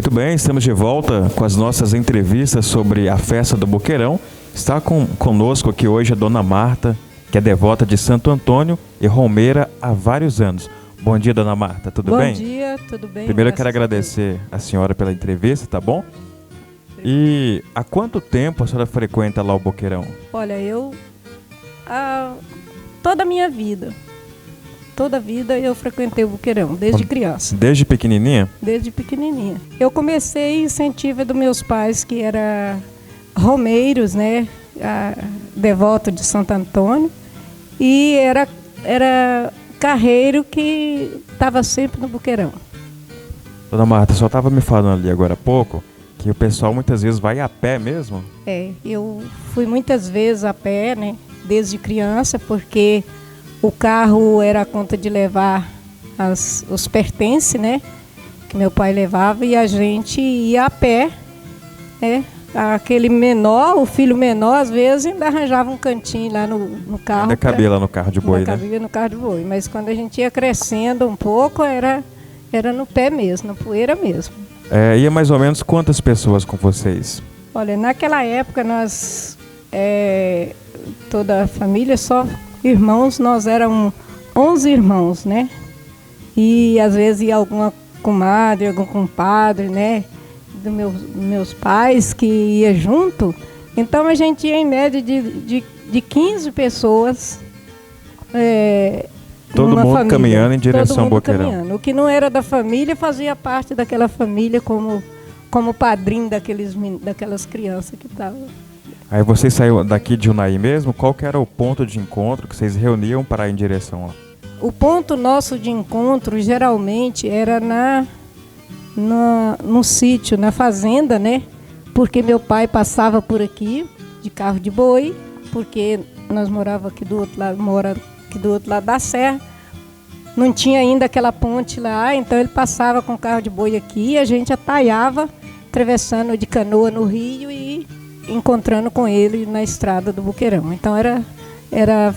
Muito bem, estamos de volta com as nossas entrevistas sobre a festa do Boqueirão. Está conosco aqui hoje a dona Marta, que é devota de Santo Antônio e romeira há vários anos. Bom dia, dona Marta, tudo bem? Bom dia, tudo bem? Primeiro eu quero agradecer a senhora pela entrevista, tá bom? E há quanto tempo a senhora frequenta lá o Boqueirão? Olha, toda a minha vida, toda a vida eu frequentei o Boqueirão, desde criança. Desde pequenininha? Desde pequenininha. Eu comecei incentivo dos meus pais, que eram romeiros, né? Devoto de Santo Antônio. E era carreiro que estava sempre no Boqueirão. Dona Marta, só estava me falando ali agora há pouco que o pessoal muitas vezes vai a pé mesmo? Eu fui muitas vezes a pé, né? Desde criança, porque o carro era a conta de levar os pertences, né? Que meu pai levava, e a gente ia a pé, né? Aquele menor, o filho menor, às vezes ainda arranjava um cantinho lá no carro. Ainda cabia lá no carro de boi, né? Cabia no carro de boi, mas quando a gente ia crescendo um pouco, era no pé mesmo, na poeira mesmo. Ia mais ou menos quantas pessoas com vocês? Olha, naquela época nós, toda a família, só irmãos, nós éramos 11 irmãos, né? E às vezes ia alguma comadre, algum compadre, né? Dos meus pais que ia junto. Então a gente ia em média de 15 pessoas. Todo mundo família, caminhando em direção ao Boqueirão. Caminhando. O que não era da família fazia parte daquela família como padrinho daquelas crianças que estavam. Aí vocês saíram daqui de Unai mesmo? Qual que era o ponto de encontro que vocês reuniam para ir em direção lá? O ponto nosso de encontro geralmente era no sítio, na fazenda, né? Porque meu pai passava por aqui de carro de boi, porque nós morávamos aqui do outro lado da serra. Não tinha ainda aquela ponte lá, então ele passava com o carro de boi aqui e a gente ataiava, atravessando de canoa no rio e encontrando com ele na estrada do Boqueirão. Então era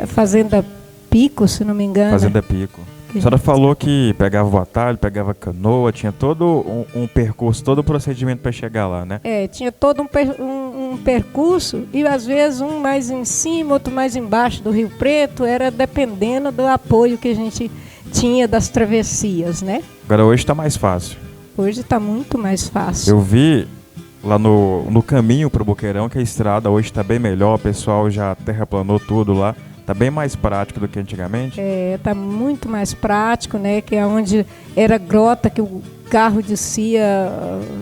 Fazenda Pico, se não me engano. Fazenda Pico. A senhora falou que pegava o atalho, pegava canoa, tinha todo um percurso, todo o procedimento para chegar lá, né? Tinha todo um percurso e às vezes um mais em cima, outro mais embaixo do Rio Preto, era dependendo do apoio que a gente tinha das travessias, né? Agora hoje está mais fácil. Hoje está muito mais fácil. Eu vi lá no caminho para o Boqueirão que a estrada hoje está bem melhor, o pessoal já terraplanou tudo lá. Está bem mais prático do que antigamente? Está muito mais prático, né? Que é onde era grota, que o carro descia,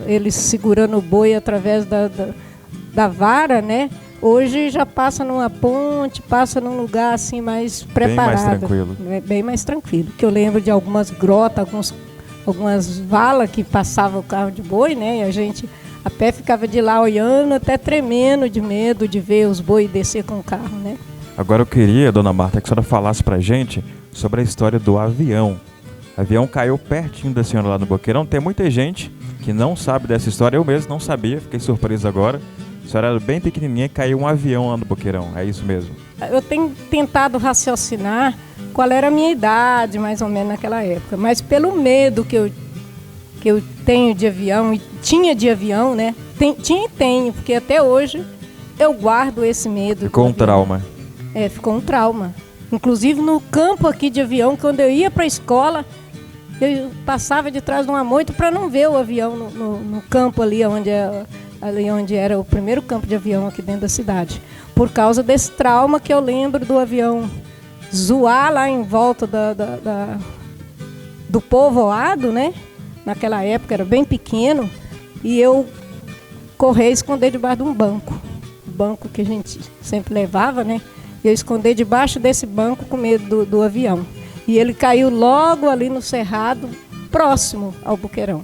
ele segurando o boi através da vara, né? Hoje já passa numa ponte, passa num lugar assim mais preparado. Bem mais tranquilo. Bem mais tranquilo. Que eu lembro de algumas grotas, algumas valas que passava o carro de boi, né? E a gente a pé ficava de lá olhando, até tremendo de medo de ver os boi descer com o carro, né? Agora eu queria, dona Marta, que a senhora falasse pra gente sobre a história do avião. O avião caiu pertinho da senhora lá no Boqueirão. Tem muita gente que não sabe dessa história. Eu mesmo não sabia, fiquei surpreso agora. A senhora era bem pequenininha e caiu um avião lá no Boqueirão. É isso mesmo? Eu tenho tentado raciocinar qual era a minha idade, mais ou menos, naquela época. Mas pelo medo que eu tenho de avião, e tinha de avião, né? Tinha e tenho, porque até hoje eu guardo esse medo. Ficou um trauma. Ficou um trauma. Inclusive no campo aqui de avião, quando eu ia para a escola, eu passava de trás de uma moita para não ver o avião no campo ali onde era o primeiro campo de avião aqui dentro da cidade. Por causa desse trauma que eu lembro do avião zoar lá em volta do povoado, né? Naquela época era bem pequeno, e eu correr e esconder debaixo de um banco. O banco que a gente sempre levava, né? E eu escondi debaixo desse banco com medo do avião. E ele caiu logo ali no cerrado, próximo ao Boqueirão,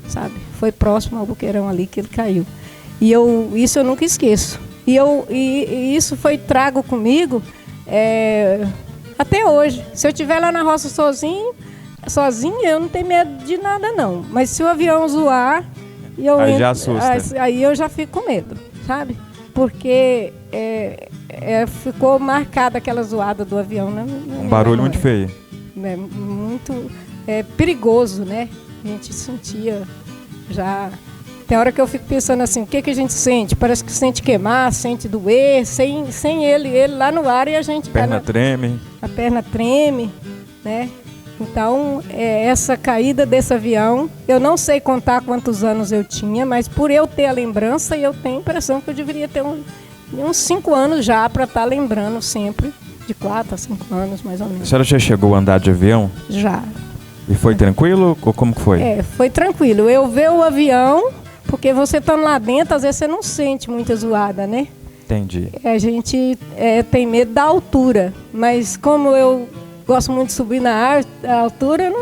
sabe? Foi próximo ao Boqueirão ali que ele caiu. E isso eu nunca esqueço. E isso foi trago comigo até hoje. Se eu estiver lá na roça sozinha, eu não tenho medo de nada, não. Mas se o avião zoar, aí já assusta. Aí eu já fico com medo, sabe? Porque ficou marcada aquela zoada do avião, né? Um barulho muito feio. Muito perigoso, né? A gente sentia Já. Tem hora que eu fico pensando assim, o que a gente sente? Parece que sente queimar, sente doer, sem ele lá no ar e a gente... Perna treme. A perna treme, né? Então, essa caída desse avião, eu não sei contar quantos anos eu tinha, mas por eu ter a lembrança, eu tenho a impressão que eu deveria ter uns 5 anos já para estar lembrando sempre, de 4 a 5 anos mais ou menos. A senhora já chegou a andar de avião? Já. E foi tranquilo ou como que foi? Foi tranquilo. Eu ver o avião, porque você estando lá dentro, às vezes você não sente muita zoada, né? Entendi. A gente tem medo da altura, mas como eu gosto muito de subir na altura,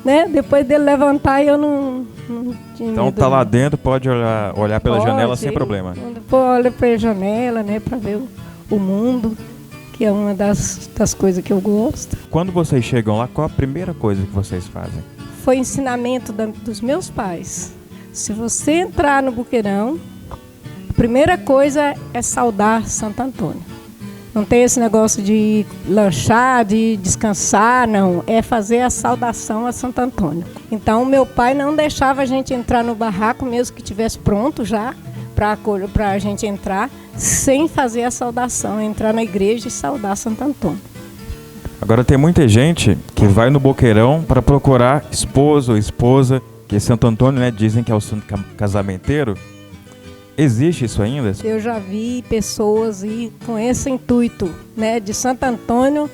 né? Depois dele levantar, eu não tinha então medo. Tá lá dentro, pode olhar pela janela sem problema. Olha pela janela, né? Para ver o mundo, que é uma das coisas que eu gosto. Quando vocês chegam lá, qual a primeira coisa que vocês fazem? Foi ensinamento dos meus pais. Se você entrar no Boqueirão, a primeira coisa é saudar Santo Antônio. Não tem esse negócio de lanchar, de descansar, não. É fazer a saudação a Santo Antônio. Então, meu pai não deixava a gente entrar no barraco, mesmo que estivesse pronto já, para a gente entrar, sem fazer a saudação, entrar na igreja e saudar Santo Antônio. Agora, tem muita gente que vai no Boqueirão para procurar esposo ou esposa, que Santo Antônio, né, dizem que é o santo casamenteiro. Existe isso ainda? Eu já vi pessoas ir com esse intuito, né, de Santo Antônio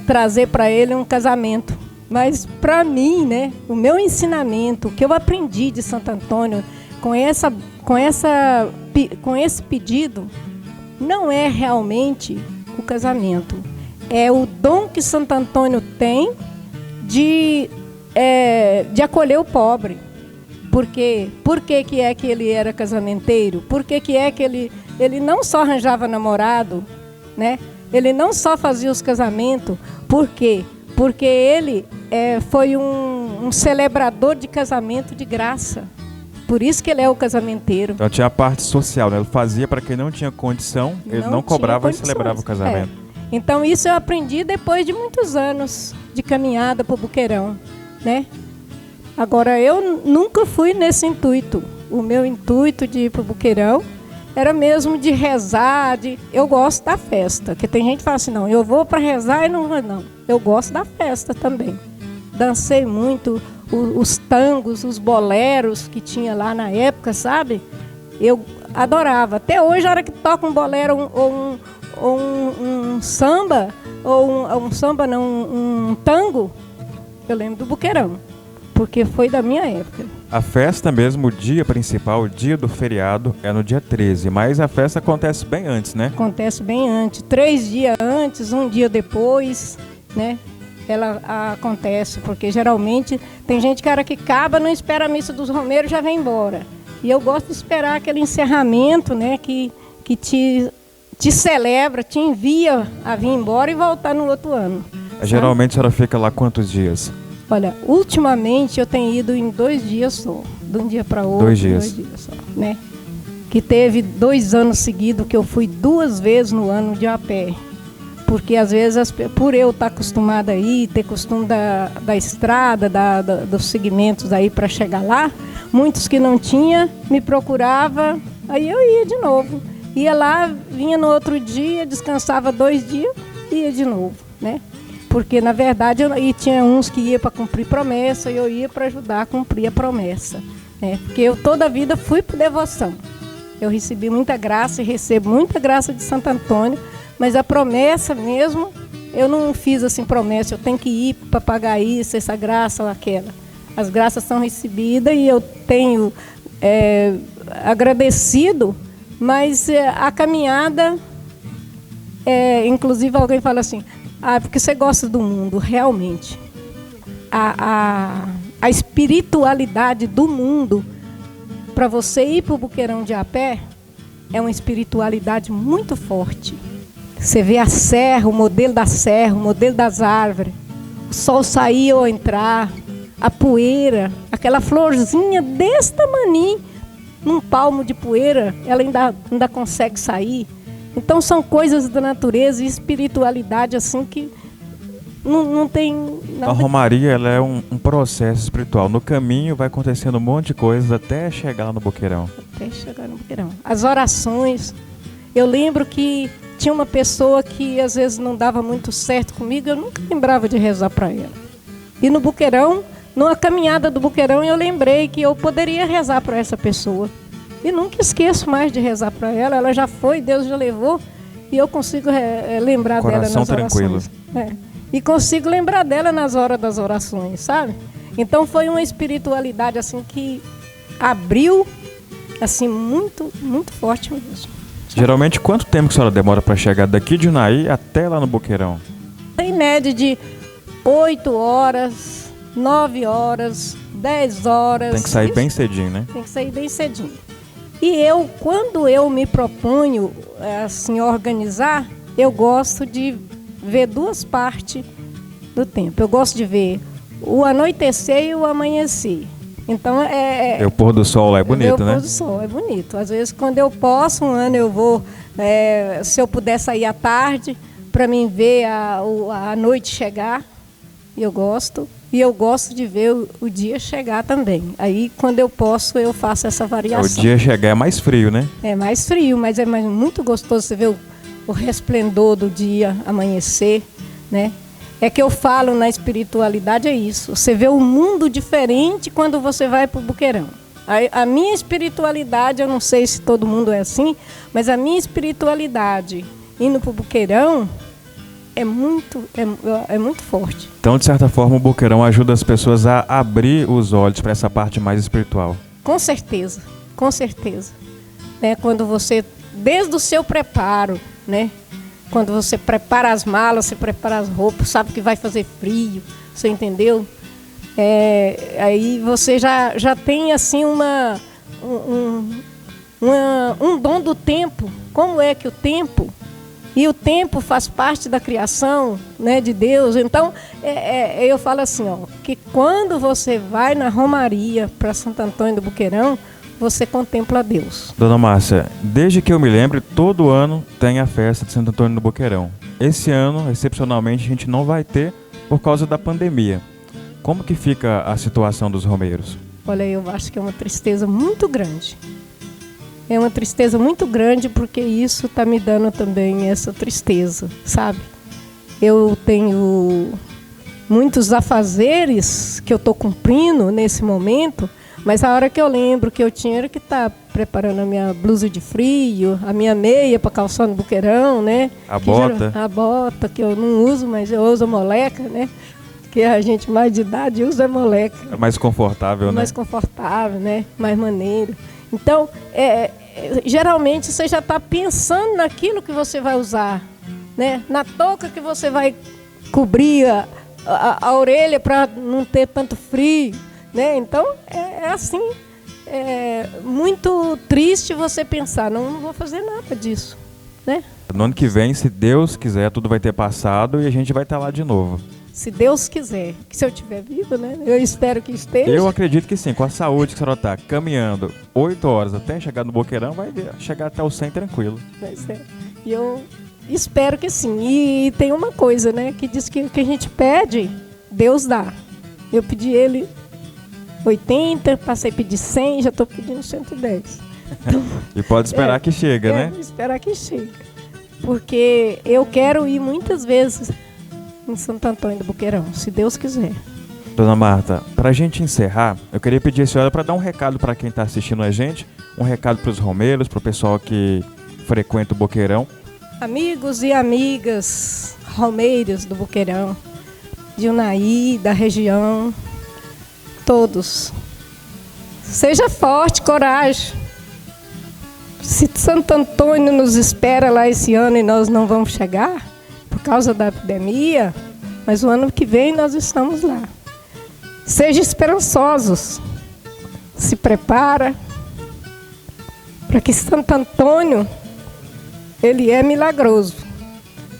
trazer para ele um casamento. Mas para mim, né, o meu ensinamento, o que eu aprendi de Santo Antônio com esse pedido, não é realmente o casamento. É o dom que Santo Antônio tem de acolher o pobre. Por que é que ele era casamenteiro? Por que é que ele não só arranjava namorado, né? Ele não só fazia os casamentos. Por quê? Porque ele foi um celebrador de casamento de graça. Por isso que ele é o casamenteiro. Então tinha a parte social, né? Ele fazia para quem não tinha condição, ele não cobrava e celebrava o casamento. Então isso eu aprendi depois de muitos anos de caminhada para o Boqueirão, né? Agora, eu nunca fui nesse intuito. O meu intuito de ir para o Boqueirão era mesmo de rezar. Eu gosto da festa, porque tem gente que fala assim, não, eu vou para rezar e não. Eu gosto da festa também. Dancei muito os tangos, os boleros que tinha lá na época, sabe? Eu adorava. Até hoje, a hora que toca um bolero ou um samba, um tango, eu lembro do Boqueirão. Porque foi da minha época. A festa mesmo, o dia principal, o dia do feriado, é no dia 13, mas a festa acontece bem antes, né? Acontece bem antes, 3 dias antes, um dia depois, né? Ela acontece, porque geralmente tem gente, cara, que acaba, não espera a missa dos romeiros e já vem embora. E eu gosto de esperar aquele encerramento, né? Que te celebra, te envia a vir embora e voltar no outro ano. Geralmente a senhora fica lá quantos dias? Olha, ultimamente eu tenho ido em 2 dias só, de um dia para outro. 2 dias. 2 dias só, né? Que teve 2 anos seguidos que eu fui 2 vezes no ano de a pé. Porque às vezes, por eu estar acostumada a ir, ter costume da estrada, dos segmentos aí para chegar lá, muitos que não tinha me procurava, aí eu ia de novo. Ia lá, vinha no outro dia, descansava 2 dias, ia de novo, né? Porque, na verdade, tinha uns que ia para cumprir promessa e eu ia para ajudar a cumprir a promessa. Né? Porque eu toda a vida fui por devoção. Eu recebi muita graça e recebo muita graça de Santo Antônio, mas a promessa mesmo, eu não fiz assim promessa, eu tenho que ir para pagar isso, essa graça ou aquela. As graças são recebidas e eu tenho agradecido, mas a caminhada, inclusive alguém fala assim, porque você gosta do mundo, realmente. A espiritualidade do mundo, para você ir para o Boqueirão de a pé, é uma espiritualidade muito forte. Você vê a serra, o modelo da serra, o modelo das árvores, o sol sair ou entrar, a poeira, aquela florzinha desse tamaninho, num palmo de poeira, ela ainda consegue sair. Então são coisas da natureza e espiritualidade assim que não tem nada. A romaria, ela é um processo espiritual. No caminho vai acontecendo um monte de coisas até chegar lá no Boqueirão. Até chegar no Boqueirão. As orações. Eu lembro que tinha uma pessoa que às vezes não dava muito certo comigo, eu nunca lembrava de rezar para ela. E no Boqueirão, numa caminhada do Boqueirão, eu lembrei que eu poderia rezar para essa pessoa. E nunca esqueço mais de rezar para ela. Ela já foi, Deus já levou. E eu consigo lembrar dela nas orações. E consigo lembrar dela nas horas das orações, sabe? Então foi uma espiritualidade assim que abriu assim muito, muito forte mesmo. Geralmente, quanto tempo que a senhora demora para chegar daqui de Unai até lá no Boqueirão? Em média de 8 horas, 9 horas, 10 horas. Tem que sair bem cedinho, né? Tem que sair bem cedinho. E quando eu me proponho assim, organizar, eu gosto de ver duas partes do tempo. Eu gosto de ver o anoitecer e o amanhecer. Então o pôr do sol lá é bonito, né? O pôr do sol é bonito. Às vezes, quando eu posso, um ano eu vou, se eu puder sair à tarde, para mim ver a noite chegar, eu gosto. E eu gosto de ver o dia chegar também. Aí, quando eu posso, eu faço essa variação. O dia chegar é mais frio, né? É mais frio, mas é muito gostoso você ver o resplendor do dia amanhecer, né? É que eu falo na espiritualidade, é isso. Você vê um mundo diferente quando você vai para o Boqueirão. A minha espiritualidade, eu não sei se todo mundo é assim, mas a minha espiritualidade indo para o Boqueirão é muito forte. Então, de certa forma, o Boqueirão ajuda as pessoas a abrir os olhos para essa parte mais espiritual. Com certeza, com certeza. Né? Quando você, desde o seu preparo, né? Quando você prepara as malas, você prepara as roupas, sabe que vai fazer frio, você entendeu? Aí você já tem assim um dom do tempo. Como é que o tempo... E o tempo faz parte da criação, né, de Deus. Então, eu falo assim, que quando você vai na Romaria para Santo Antônio do Boqueirão, você contempla Deus. Dona Márcia, desde que eu me lembro, todo ano tem a festa de Santo Antônio do Boqueirão. Esse ano, excepcionalmente, a gente não vai ter por causa da pandemia. Como que fica a situação dos romeiros? Olha, eu acho que é uma tristeza muito grande. É uma tristeza muito grande porque isso está me dando também essa tristeza, sabe? Eu tenho muitos afazeres que eu estou cumprindo nesse momento, mas a hora que eu lembro que eu tinha que estar preparando a minha blusa de frio, a minha meia para calçar no Boqueirão, né? A bota. A bota, que eu não uso, mas eu uso a moleca, né? Que a gente mais de idade usa a moleca. É mais confortável, né? Mais confortável, né? Mais maneiro. Então, geralmente você já está pensando naquilo que você vai usar, né? Na touca que você vai cobrir a orelha para não ter tanto frio, né? Então, assim, muito triste você pensar, não vou fazer nada disso, né? No ano que vem, se Deus quiser, tudo vai ter passado e a gente vai estar lá de novo. Se Deus quiser, que se eu estiver viva, né? Eu espero que esteja. Eu acredito que sim, com a saúde que a senhora está caminhando 8 horas até chegar no Boqueirão, vai chegar até o 100 tranquilo. E eu espero que sim. E tem uma coisa, né? Que diz que o que a gente pede, Deus dá. Eu pedi ele 80, passei a pedir 100, já estou pedindo 110. Então, e pode esperar que chega, né? Esperar que chegue. Porque eu quero ir muitas vezes em Santo Antônio do Boqueirão, se Deus quiser. Dona Marta, para a gente encerrar, eu queria pedir a senhora para dar um recado para quem está assistindo a gente, um recado para os romeiros, para o pessoal que frequenta o Boqueirão. Amigos e amigas romeiros do Boqueirão, de Unai, da região, todos, seja forte, coragem. Se Santo Antônio nos espera lá esse ano e nós não vamos chegar, por causa da epidemia, mas o ano que vem nós estamos lá. Sejam esperançosos, se prepara, para que Santo Antônio, ele é milagroso,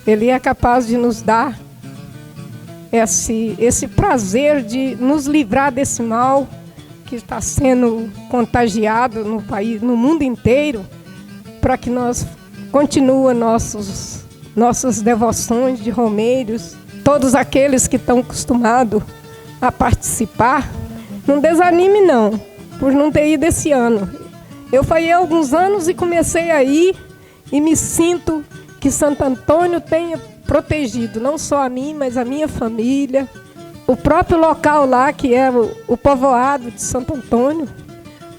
ele é capaz de nos dar esse prazer de nos livrar desse mal que está sendo contagiado no país, no mundo inteiro, para que nós continuemos nossas devoções de romeiros todos aqueles que estão acostumados a participar, não desanime não, por não ter ido esse ano. Eu falhei alguns anos e comecei a ir e me sinto que Santo Antônio tenha protegido não só a mim, mas a minha família. O próprio local lá, que é o povoado de Santo Antônio,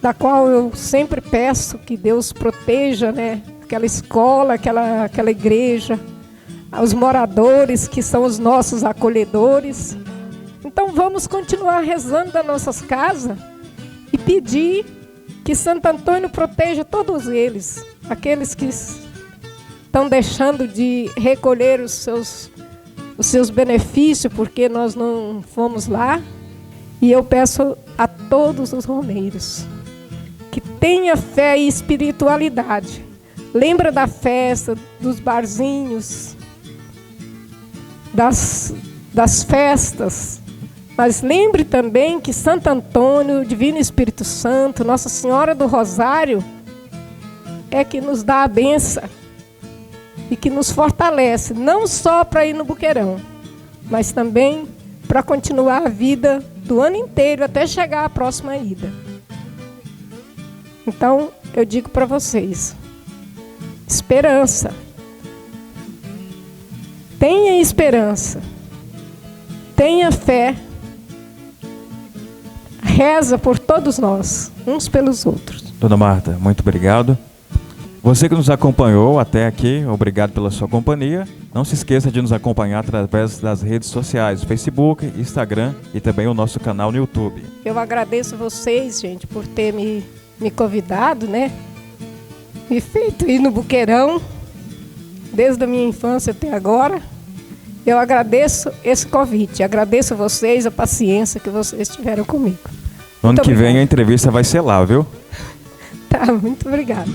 da qual eu sempre peço que Deus proteja, né? Aquela escola, aquela igreja, os moradores que são os nossos acolhedores. Então vamos continuar rezando das nossas casas e pedir que Santo Antônio proteja todos eles, aqueles que estão deixando de recolher os seus benefícios porque nós não fomos lá. E eu peço a todos os romeiros que tenha fé e espiritualidade. Lembra da festa, dos barzinhos, das festas. Mas lembre também que Santo Antônio, o Divino Espírito Santo, Nossa Senhora do Rosário, é que nos dá a bênção e que nos fortalece, não só para ir no Boqueirão, mas também para continuar a vida do ano inteiro até chegar à próxima ida. Então, eu digo para vocês, esperança. Tenha esperança. Tenha fé. Reza por todos nós, uns pelos outros. Dona Marta, muito obrigado. Você que nos acompanhou até aqui, obrigado pela sua companhia. Não se esqueça de nos acompanhar através das redes sociais, Facebook, Instagram e também o nosso canal no YouTube. Eu agradeço vocês, gente, por ter me convidado, né? Me feito ir no Boqueirão, desde a minha infância até agora. Eu agradeço esse convite, agradeço a vocês, a paciência que vocês tiveram comigo. No ano que vem a entrevista vai ser lá, viu? Tá, muito obrigada.